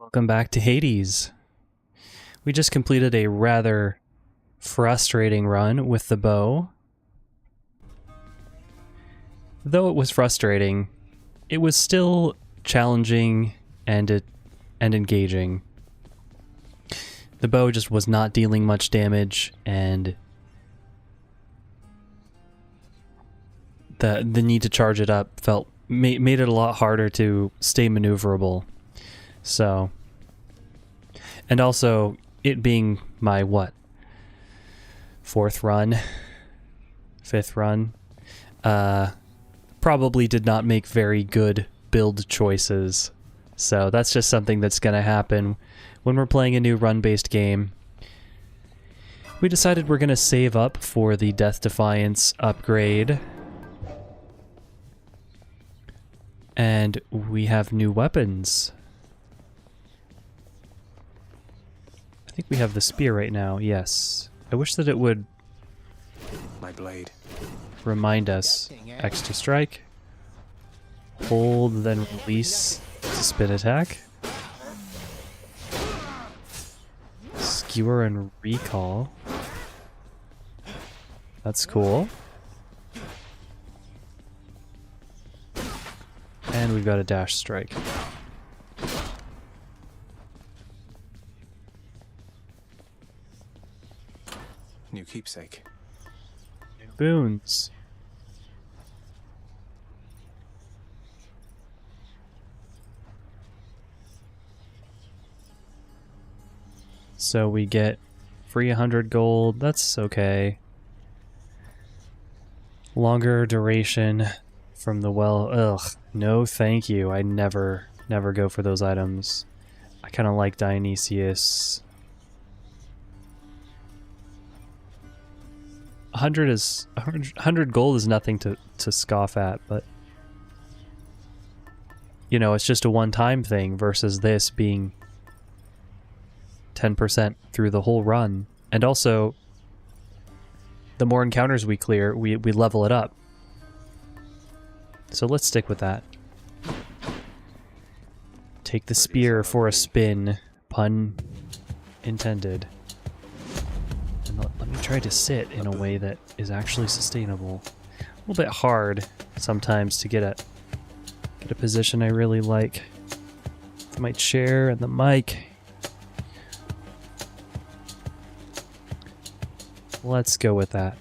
Welcome back to Hades. We just completed a rather frustrating run with the bow. Though it was frustrating, it was still challenging and engaging. The bow just was not dealing much damage, and the need to charge it up made it a lot harder to stay maneuverable. So, and also it being my fifth run, probably did not make very good build choices. So that's just something that's going to happen when we're playing a new run-based game. We decided we're going to save up for the Death Defiance upgrade. And we have new weapons. I think we have the spear right now, yes. I wish that it would my blade. Remind us. X to strike. Hold, then release to spin attack. Skewer and recall. That's cool. And we've got a dash strike. New keepsake. New boons. So we get free 100 gold. That's okay. Longer duration from the well. Ugh. No thank you. I never go for those items. I kind of like Dionysius. 100 gold is nothing to scoff at, but you know, it's just a one-time thing versus this being 10% through the whole run. And also, the more encounters we clear, we level it up. So let's stick with that. Take the spear for a spin, pun intended. And let me try to sit in a way that is actually sustainable. A little bit hard sometimes to get a position I really like. With my chair and the mic. Let's go with that.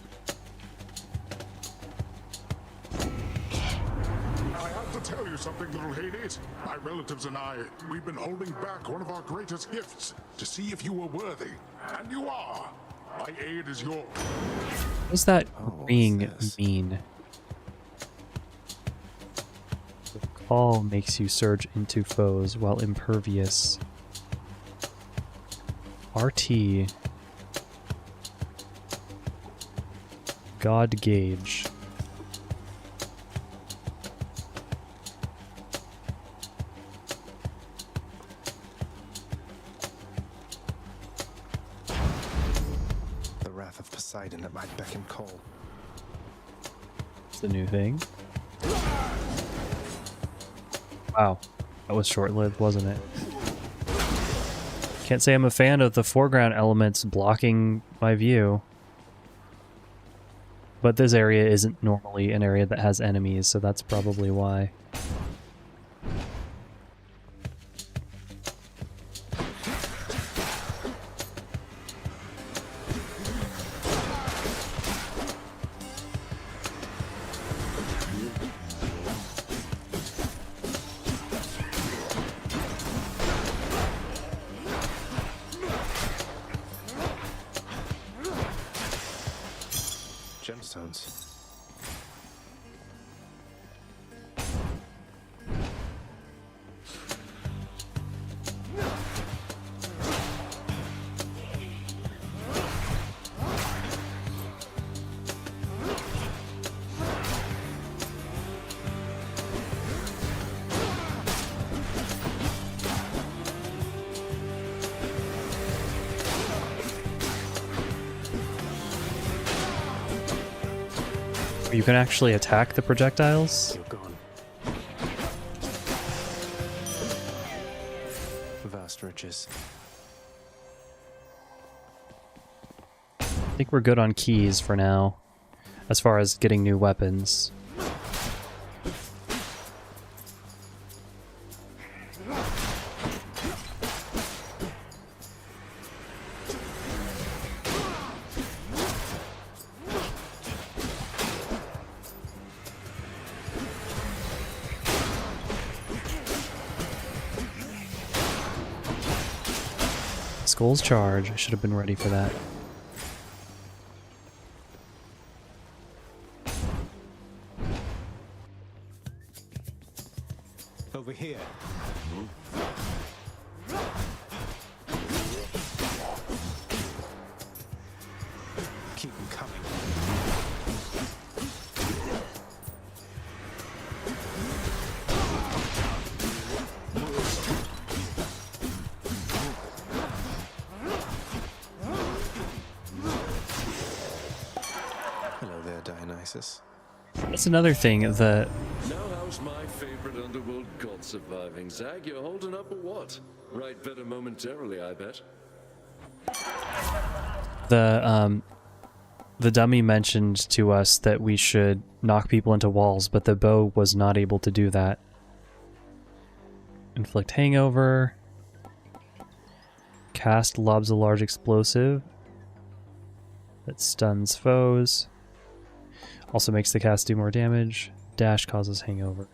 I have to tell you something, little Hades. My relatives and I, we've been holding back one of our greatest gifts to see if you were worthy. And you are. My aid is yours. What does that ring mean? The call makes you surge into foes while impervious. RT. God gauge. The wrath of Poseidon at my beck and call. It's a new thing. Wow. That was short-lived, wasn't it? Can't say I'm a fan of the foreground elements blocking my view. But this area isn't normally an area that has enemies, so that's probably why. Gemstones. You can actually attack the projectiles? You're gone. Val. past riches. I think we're good on keys for now, as far as getting new weapons. Skull's charge. I should have been ready for that. Over here. Keep them coming. Hello there, Dionysus. That's another thing. Now how's my favorite underworld god surviving? Zag, you're holding up or what? Right better momentarily, I bet. The dummy mentioned to us that we should knock people into walls, but the bow was not able to do that. Inflict hangover. Cast lobs a large explosive that stuns foes. Also makes the cast do more damage. Dash causes hangover.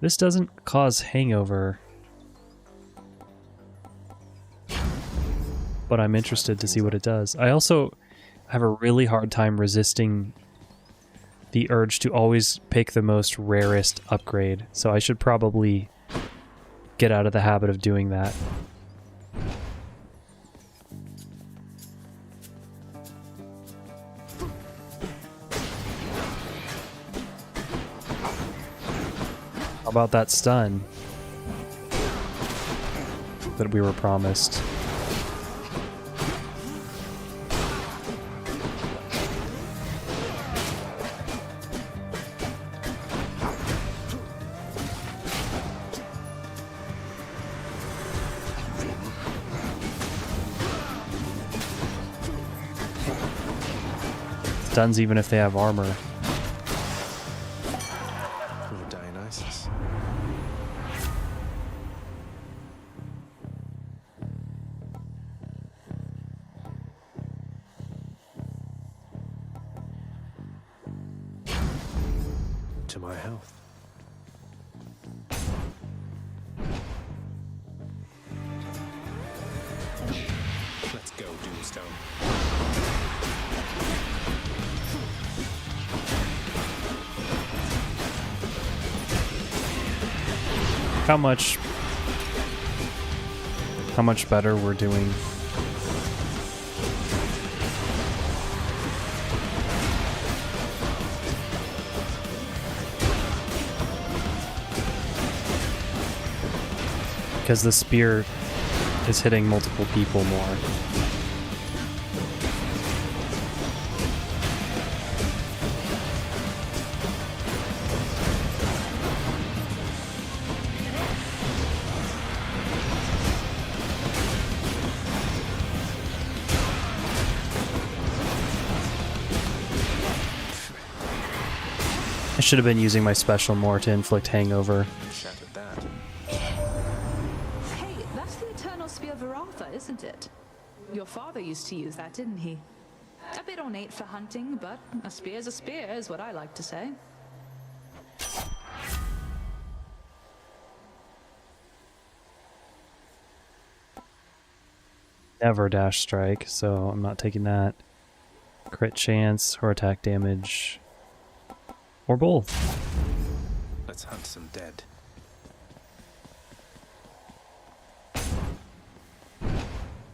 This doesn't cause hangover, but I'm interested to see what it does. I also have a really hard time resisting the urge to always pick the most rarest upgrade, so I should probably get out of the habit of doing that. How about that stun that we were promised? Stuns even if they have armor. Poor Dionysus. To my health. Let's go, Doomstone. How much better we're doing. Because the spear is hitting multiple people more. I should have been using my special more to inflict hangover. Shattered that. Hey, that's the Eternal Spear Varatha, isn't it? Your father used to use that, didn't he? A bit ornate for hunting, but a spear's a spear, is what I like to say. Never dash strike, so I'm not taking that. Crit chance or attack damage. Or both. Let's hunt some dead. I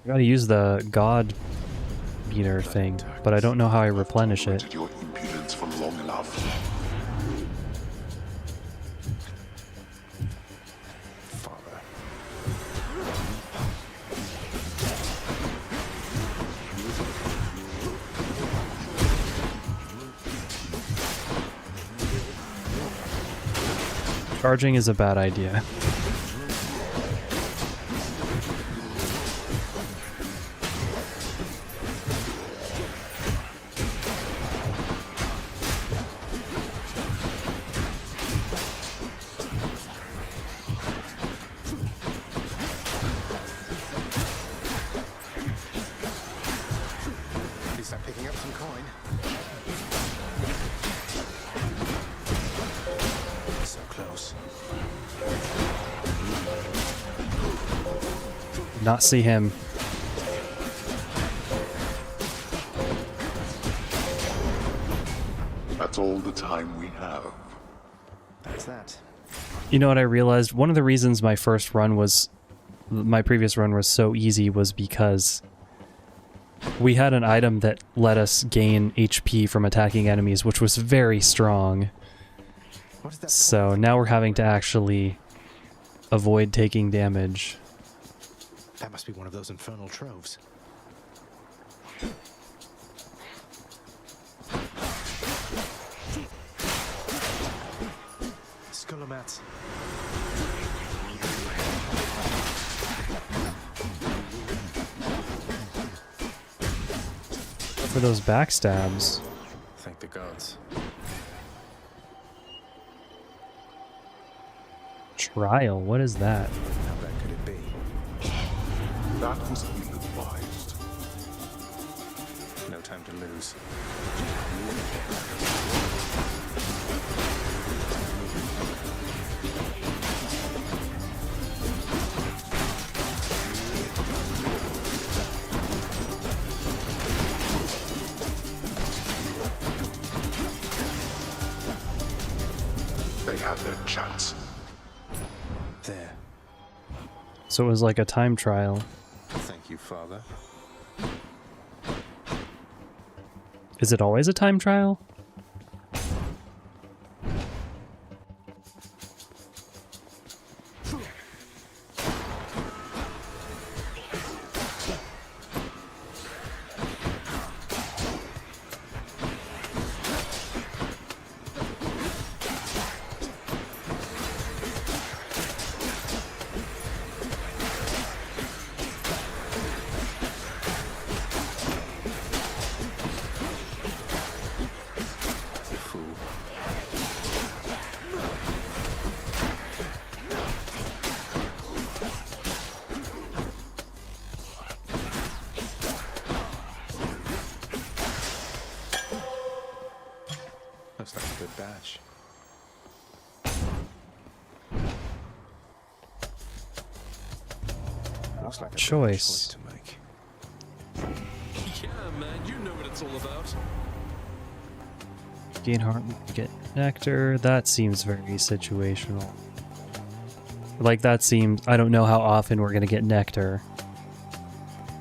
gotta use the god beater thing, but I don't know how I replenish it. Waited your impudence for long enough. Father. Charging is a bad idea. At least I'm picking up some coin. So close. Not see him. That's all the time we have. That's that. You know what I realized? One of the reasons my previous run was so easy was because we had an item that let us gain HP from attacking enemies, which was very strong. What is that? So now we're having to actually avoid taking damage. That must be one of those infernal troves. Skullomats. For those backstabs. Thank the gods. Trial, what is that? How bad could it be? That was ill-advised. No time to lose. They had their chance. There. So it was like a time trial. Thank you, Father. Is it always a time trial? Fool. Looks like a good batch. Looks like a Choice. to make. Yeah, man, you know what it's all about. Gain heart, get nectar. That seems very situational. Like that seems, I don't know how often we're going to get nectar.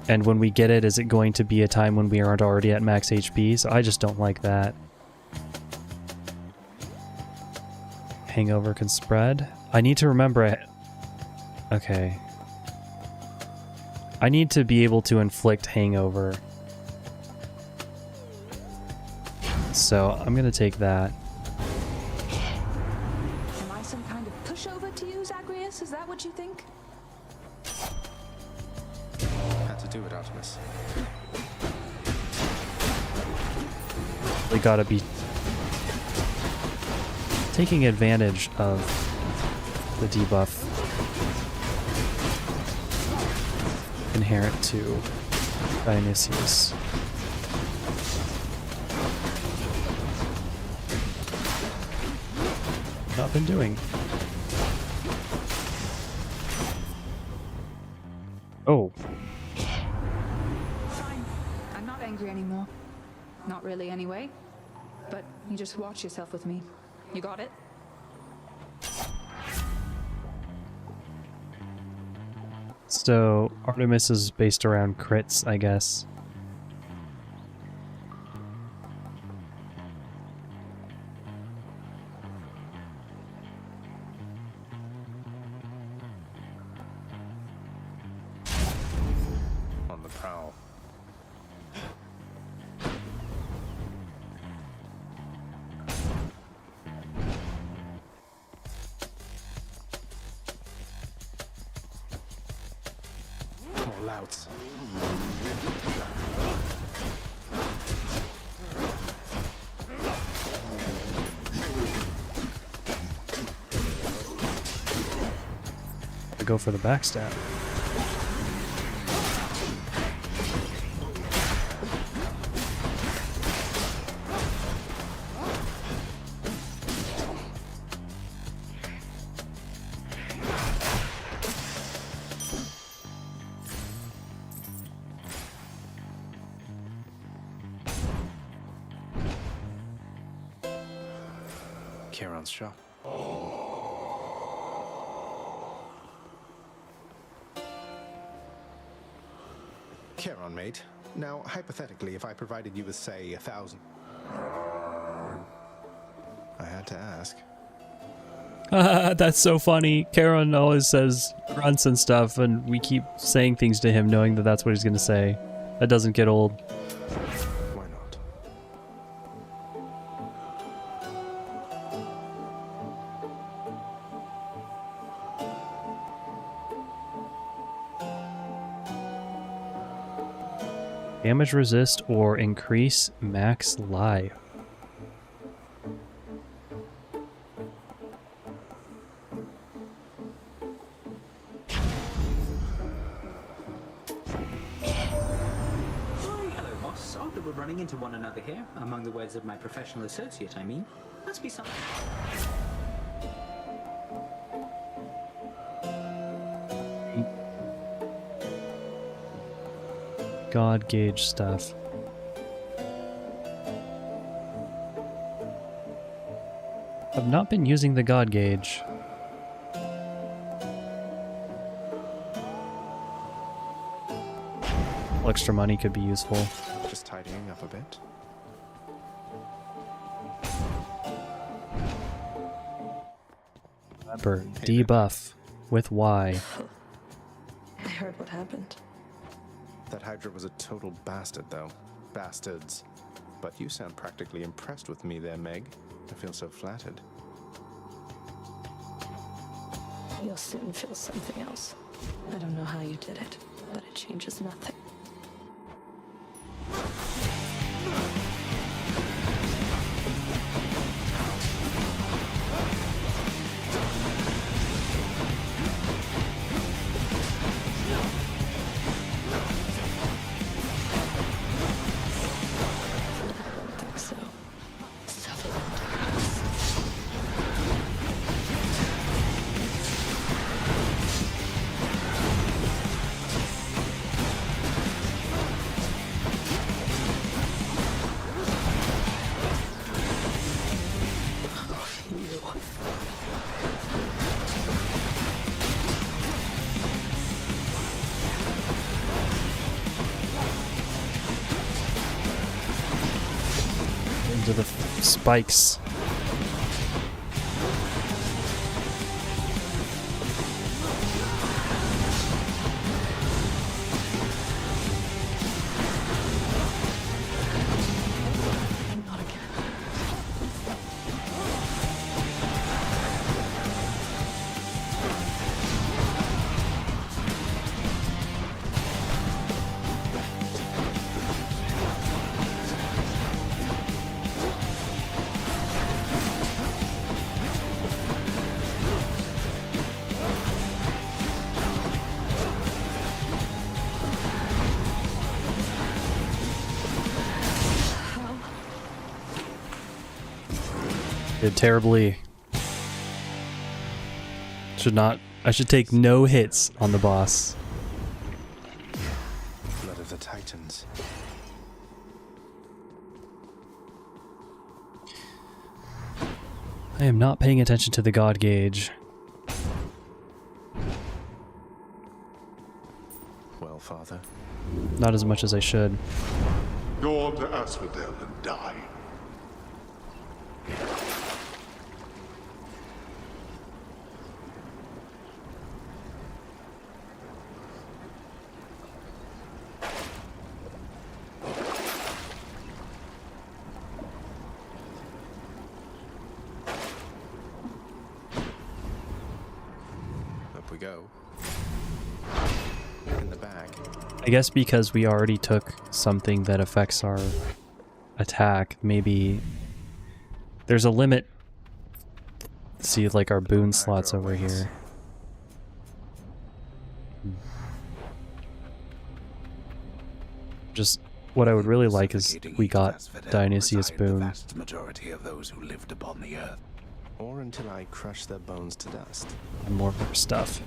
And when we get it, is it going to be a time when we aren't already at max HP? So I just don't like that. Hangover can spread. I need to remember. Okay. I need to be able to inflict hangover. So I'm gonna take that. Am I some kind of pushover to you, Zagreus? Is that what you think? Had to do it, Artemis. We gotta be taking advantage of the debuff inherent to Dionysius. Not been doing. Oh, Fine. I'm not angry anymore. Not really, anyway. But you just watch yourself with me. You got it? so Artemis is based around crits, I guess. On the prowl. louts. I go for the backstab. Charon's shop. Charon, mate. Now, hypothetically, if I provided you with, say, 1,000... I had to ask. That's so funny. Charon always says grunts and stuff, and we keep saying things to him knowing that that's what he's going to say. That doesn't get old. Why not? Damage resist or increase max life. Hello, boss. Odd that we're running into one another here. Among the words of my professional associate, I mean. Must be something. God gauge stuff. I've not been using the God gauge. Extra money could be useful. Just tidying up a bit. Remember, debuff with Y. I heard what happened. That Hydra was a total bastard, though. Bastards. But you sound practically impressed with me there, Meg. I feel so flattered. You'll soon feel something else. I don't know how you did it, but it changes nothing. Into the spikes. Not again. Did terribly. I should take no hits on the boss. Blood of the Titans. I am not paying attention to the God gauge. Well, Father. Not as much as I should. Go on to Asphodel and die. Up we go. In the bag. I guess because we already took something that affects our attack, maybe there's a limit. See, like our boon slots over here. Just what I would really like is we got Dionysius boon. The vast majority of those who lived upon the earth. Or until I crush their bones to dust. And more stuff.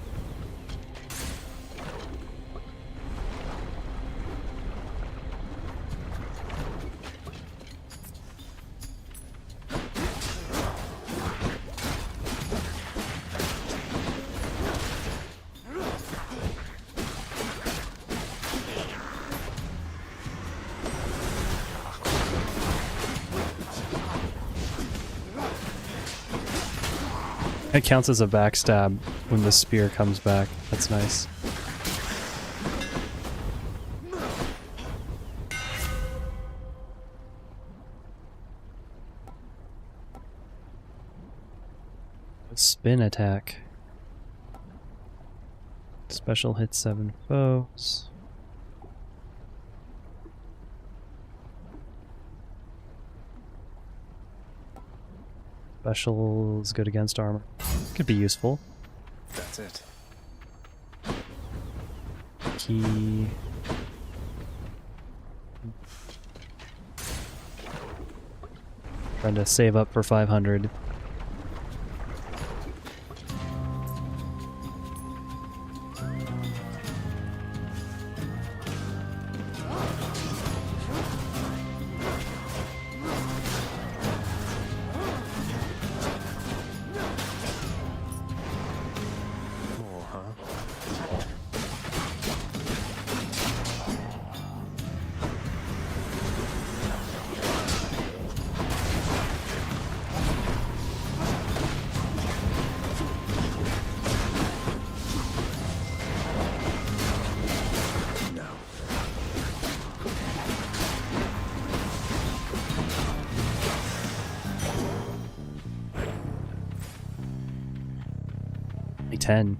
It counts as a backstab when the spear comes back. That's nice. Spin attack. Special hits 7 foes. Special is good against armor. Could be useful. That's it. Key. Trying to save up for 500. More, huh? No. Maybe 10.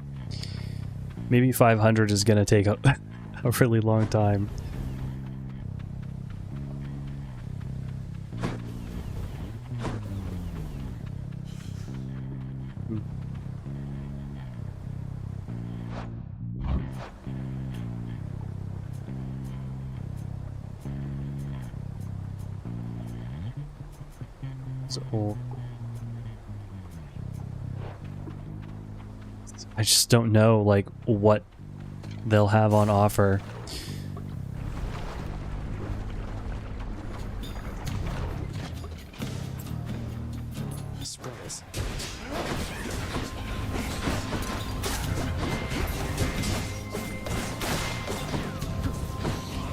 Maybe 500 is gonna take a, a really long time. So I just don't know like what they'll have on offer. Sprays.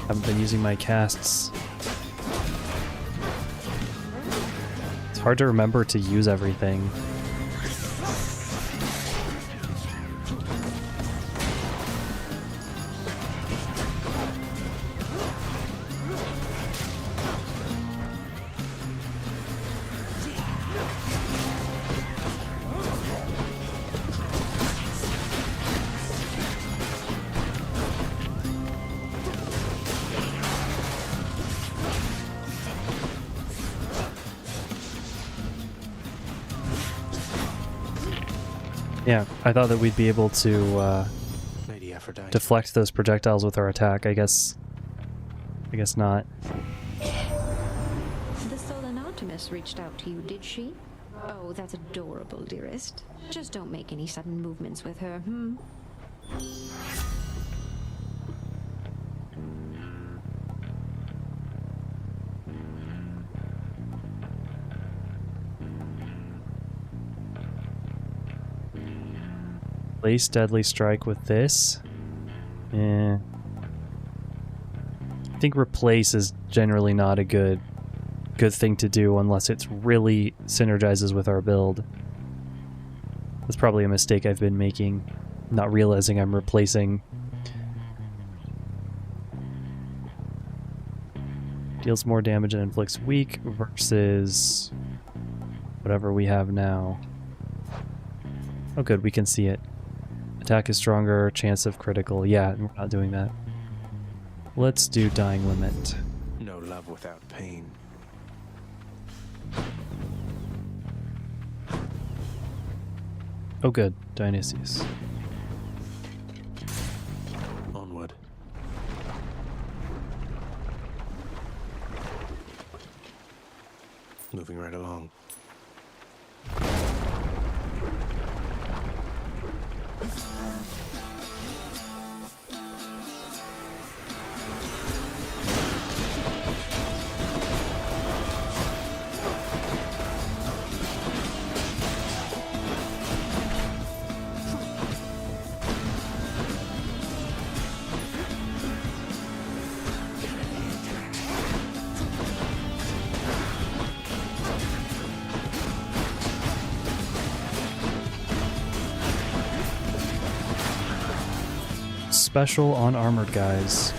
Haven't been using my casts. It's hard to remember to use everything. Yeah, I thought that we'd be able to Lady Aphrodite. deflect those projectiles with our attack. I guess not. The Stolen Artemis reached out to you, did she? Oh, that's adorable, dearest. Just don't make any sudden movements with her, hmm? Place Deadly Strike with this. Yeah. I think replace is generally not a good thing to do unless it's really synergizes with our build. That's probably a mistake I've been making, not realizing I'm replacing. Deals more damage and inflicts weak versus whatever we have now. Oh good, we can see it. attack is stronger, chance of critical. Yeah, we're not doing that. Let's do Dying Lament. No love without pain. Oh good, Dionysius. Onward. Moving right along. Special on armored guys.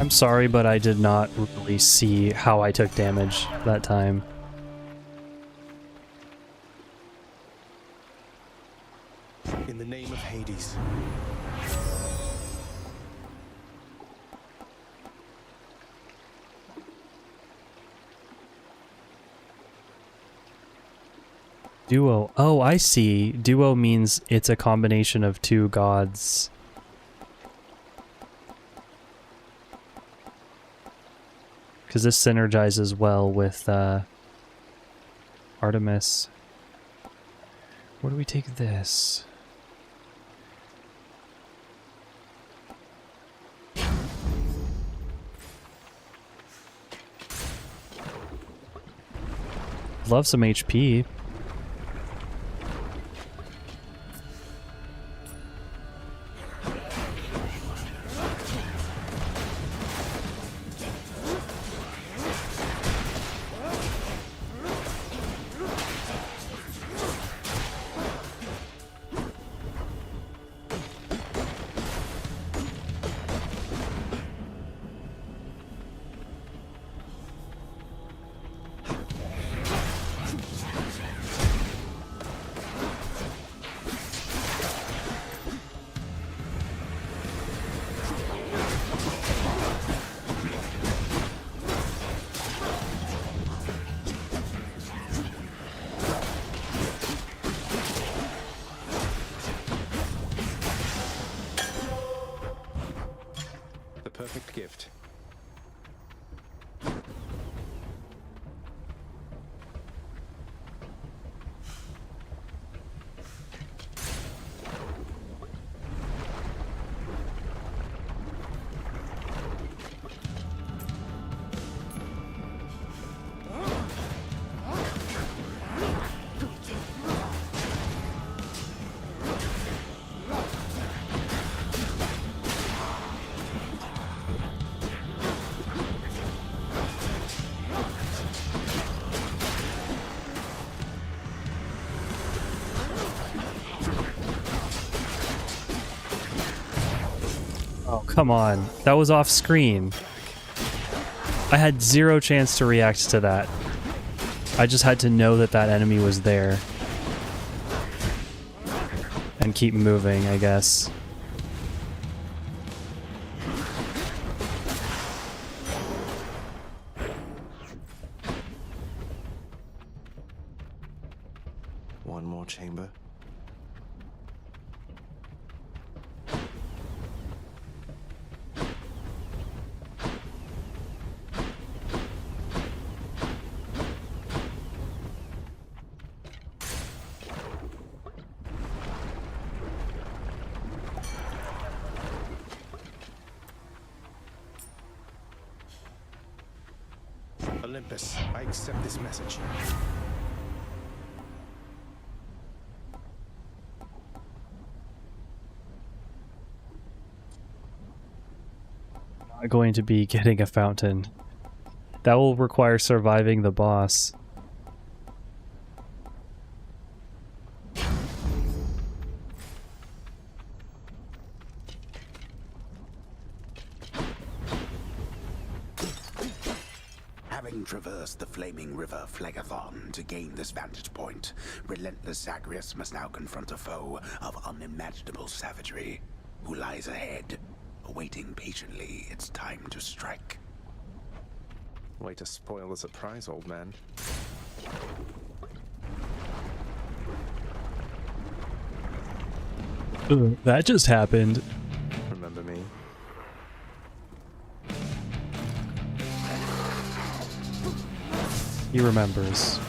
I'm sorry, but I did not really see how I took damage that time. In the name of Hades. Duo. Oh, I see. Duo means it's a combination of two gods. Because this synergizes well with Artemis. Where do we take this? Love some HP. Perfect gift. Oh, come on. That was off screen. I had zero chance to react to that. I just had to know that that enemy was there. And keep moving, I guess. One more chamber. Olympus, I accept this message. not going to be getting a fountain. That will require surviving the boss. Having traversed the flaming river Phlegethon to gain this vantage point, relentless Zagreus must now confront a foe of unimaginable savagery, who lies ahead, awaiting patiently its time to strike. Way to spoil the surprise, old man. Ugh, that just happened. Remember me? He remembers.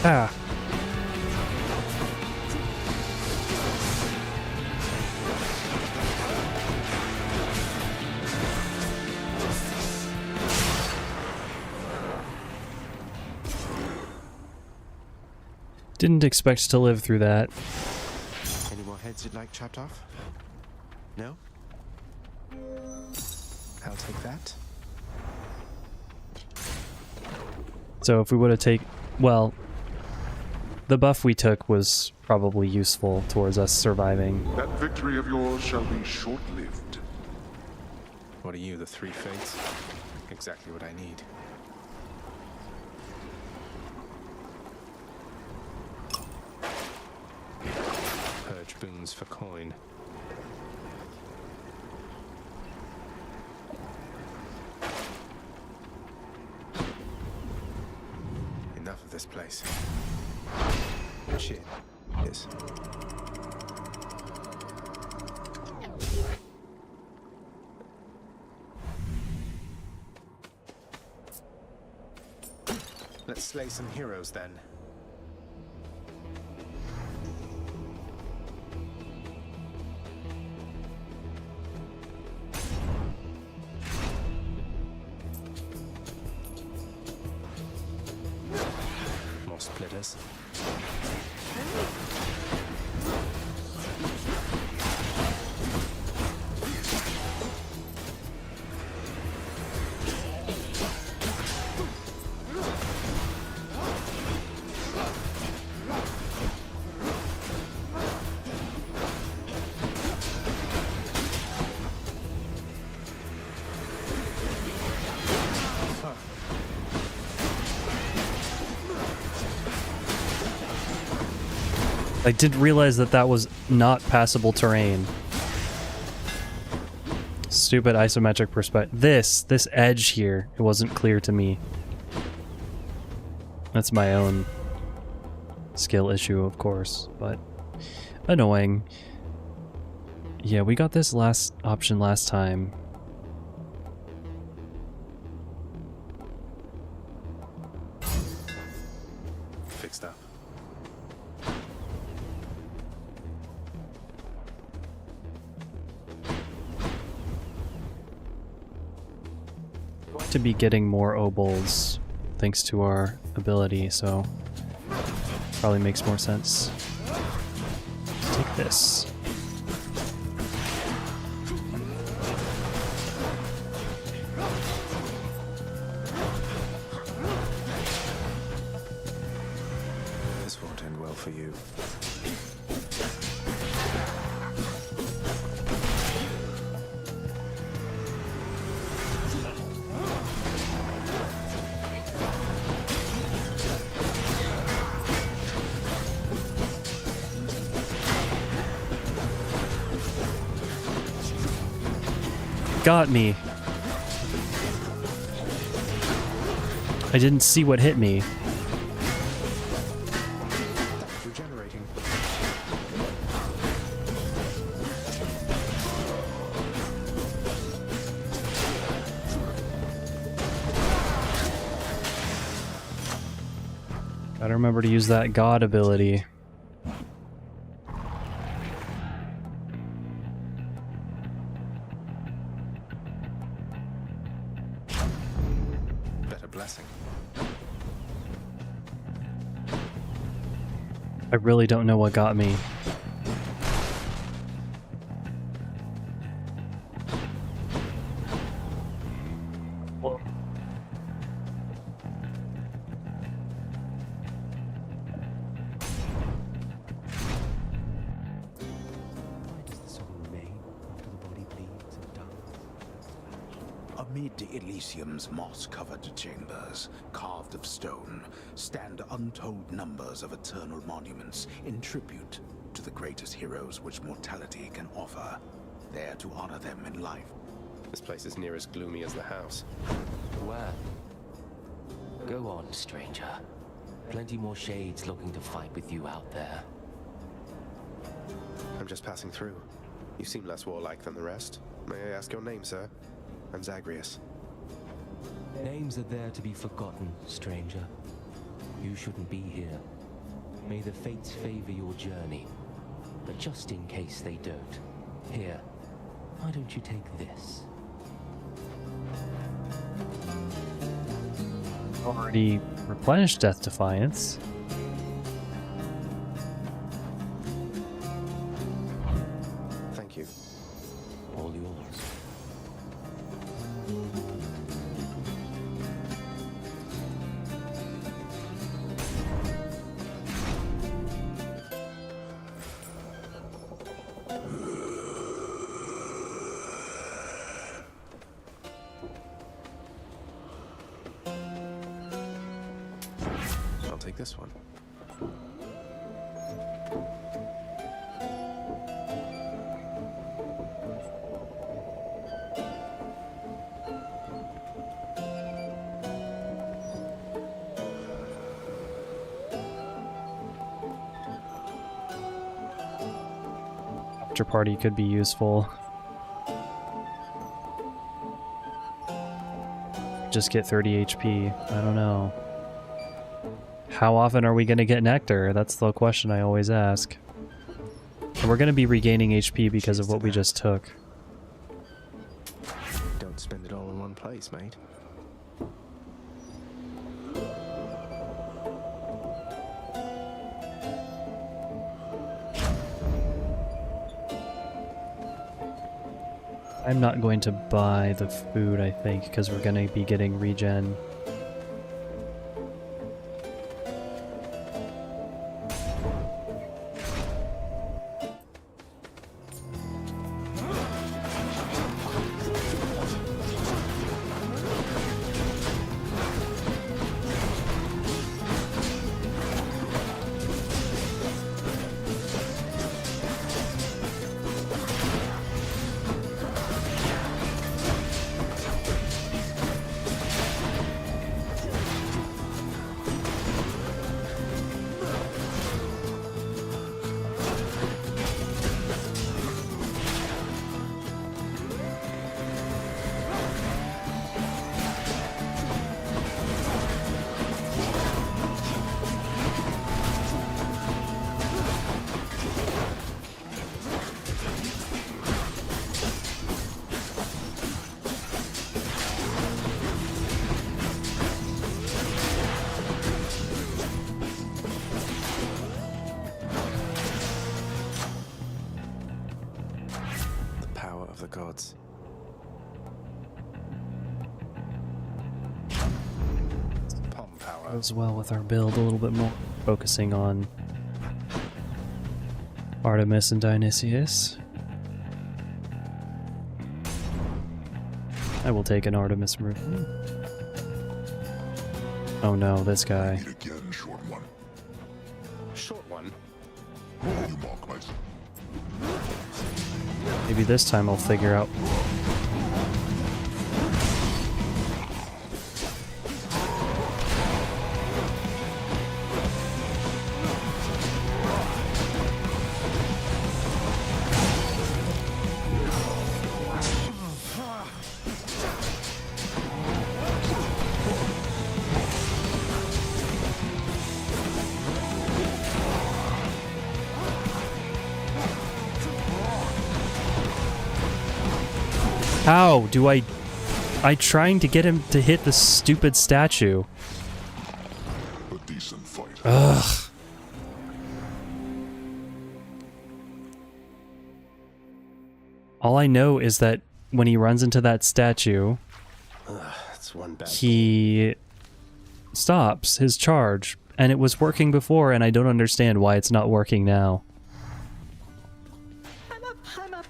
Ah. Didn't expect to live through that. Any more heads you'd like chopped off? No? I'll take that. So if we would have taken... Well, the buff we took was probably useful towards us surviving. That victory of yours shall be short-lived. What are you, the Three Fates? Exactly what I need. Purge boons for coin. Enough of this place. Shit. Yes. Let's slay some heroes then. More splitters. I didn't realize that that was not passable terrain. Stupid isometric perspective. This edge here, it wasn't clear to me. That's my own skill issue, of course, but annoying. Yeah, we got this last option last time. Fixed up. To be getting more obols thanks to our ability, so probably makes more sense. Let's take this. This won't end well for you. Got me. I didn't see what hit me. Regenerating. Gotta remember to use that God ability. Better blessing. I really don't know what got me. Amid Elysium's moss-covered chambers, carved of stone, stand untold numbers of eternal monuments in tribute to the greatest heroes which mortality can offer, there to honor them in life. This place is near as gloomy as the house. Where? Go on, stranger. Plenty more shades looking to fight with you out there. I'm just passing through. You seem less warlike than the rest. May I ask your name, sir? I'm Zagreus. Names are there to be forgotten, stranger. You shouldn't be here. May the fates favor your journey. But just in case they don't, here, why don't you take this? Already replenished Death Defiance. Thank you. All yours. I'll take this one. After party could be useful. Just get 30 HP. I don't know. How often are we going to get nectar? That's the question I always ask. And we're going to be regaining HP because of what we just took. Don't spend it all in one place, mate. I'm not going to buy the food, I think, because we're going to be getting regen. the gods. Palm power. Goes well with our build a little bit more. Focusing on Artemis and Dionysius. I will take an Artemis route. Oh no, this guy. Meet again, short one. Short one. You mock myself. Maybe this time I'll figure out. How do I trying to get him to hit the stupid statue. A decent fight. Ugh. All I know is that when he runs into that statue, That's one bad. he stops his charge. And it was working before, and I don't understand why it's not working now. I'm up.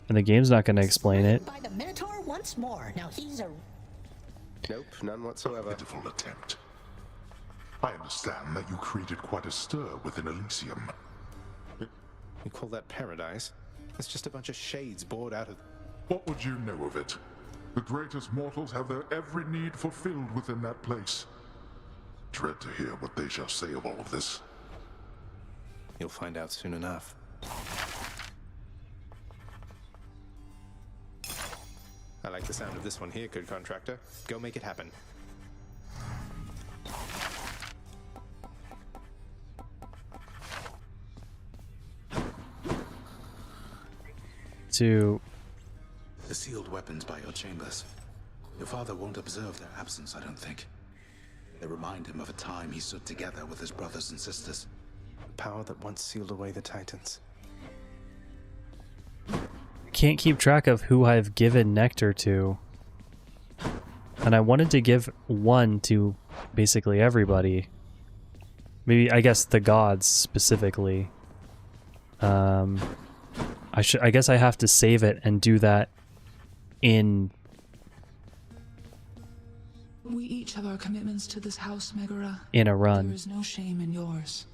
And the game's not going to explain it. By the Minotaur once more. Now he's a... Nope, none whatsoever. Pitiful attempt. I understand that you created quite a stir within Elysium. You call that paradise? It's just a bunch of shades bored out of... What would you know of it? The greatest mortals have their every need fulfilled within that place. Dread to hear what they shall say of all of this. You'll find out soon enough. I like the sound of this one here, good contractor. Go make it happen. To The sealed weapons by your chambers. Your father won't observe their absence, I don't think. They remind him of a time he stood together with his brothers and sisters. Power that once sealed away the Titans. can't keep track of who I've given nectar to. And I wanted to give one to basically everybody. Maybe, I guess, the gods specifically. I guess I have to save it and do that in... We each have our commitments to this house, Megara. In a run. There is no shame in yours.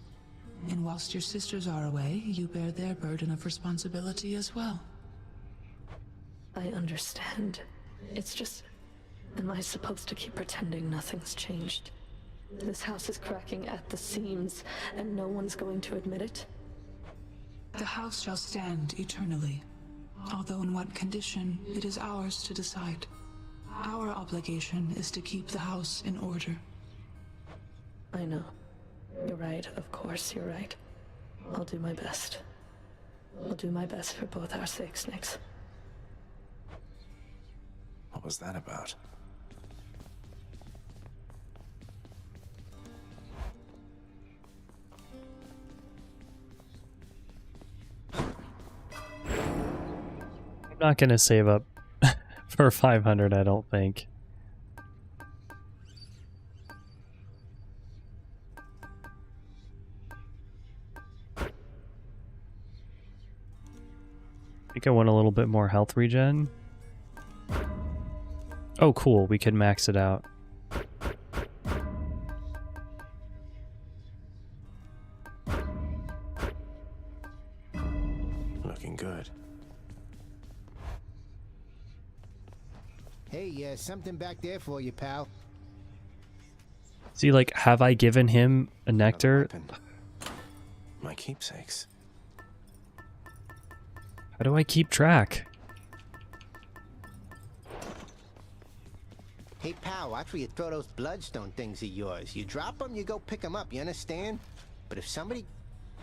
And whilst your sisters are away, you bear their burden of responsibility as well. I understand. It's just... Am I supposed to keep pretending nothing's changed? This house is cracking at the seams, and no one's going to admit it? The house shall stand eternally. Although in what condition, it is ours to decide. Our obligation is to keep the house in order. I know. You're right, of course you're right. I'll do my best. I'll do my best for both our sakes, Nyx. What was that about? I'm not gonna save up for 500, I don't think. I think I want a little bit more health regen. Oh cool, we can max it out. Looking good. Hey, something back there for you, pal. See, like, have I given him a nectar? My keepsakes. How do I keep track? Hey, pal, watch where you throw those bloodstone things of yours. You drop them, you go pick them up, you understand? But if somebody...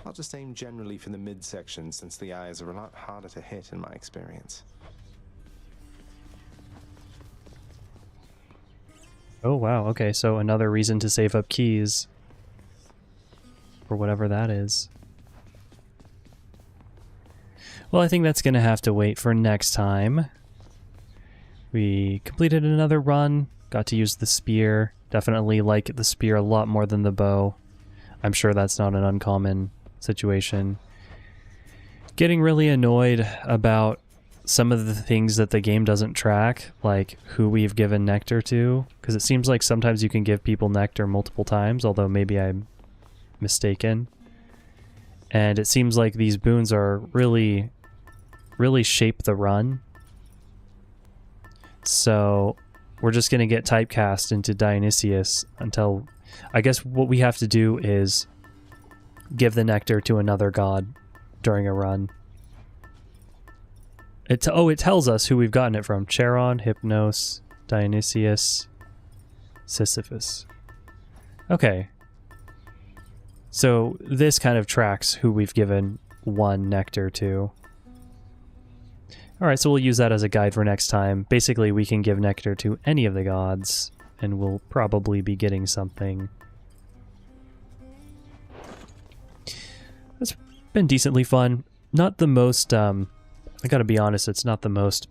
I'll just aim generally for the midsection, since the eyes are a lot harder to hit in my experience. Oh wow, okay, so another reason to save up keys. For whatever that is. Well, I think that's going to have to wait for next time. We completed another run, got to use the spear. Definitely like the spear a lot more than the bow. I'm sure that's not an uncommon situation. Getting really annoyed about some of the things that the game doesn't track, like who we've given nectar to, because it seems like sometimes you can give people nectar multiple times, although maybe I'm mistaken. And it seems like these boons are really shape the run. So we're just going to get typecast into Dionysius until, I guess what we have to do is give the nectar to another god during a run. It tells us who we've gotten it from. Charon, Hypnos, Dionysius, Sisyphus. Okay. So this kind of tracks who we've given one nectar to. Alright, so we'll use that as a guide for next time. Basically, we can give nectar to any of the gods, and we'll probably be getting something. It's been decently fun. Not the most, I gotta be honest, it's not the most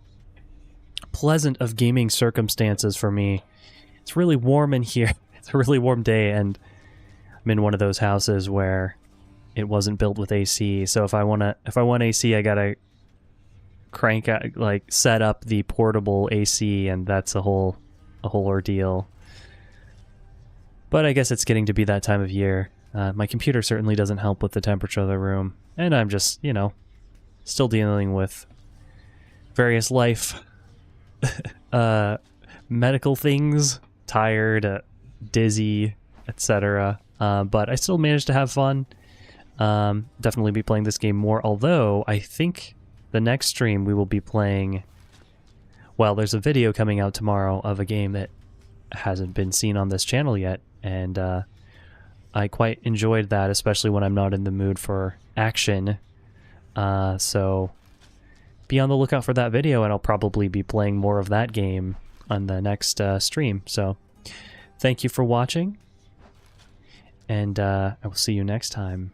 pleasant of gaming circumstances for me. It's really warm in here. It's a really warm day, and I'm in one of those houses where it wasn't built with AC, so if I want AC, I gotta crank out, like set up the portable AC, and that's a whole ordeal. But I guess it's getting to be that time of year. My computer certainly doesn't help with the temperature of the room, and I'm just, you know, still dealing with various life medical things, tired, dizzy, etc. But I still managed to have fun. Definitely be playing this game more, although I think the next stream we will be playing, well, there's a video coming out tomorrow of a game that hasn't been seen on this channel yet, and I quite enjoyed that, especially when I'm not in the mood for action. So be on the lookout for that video, and I'll probably be playing more of that game on the next stream. So thank you for watching, and I will see you next time.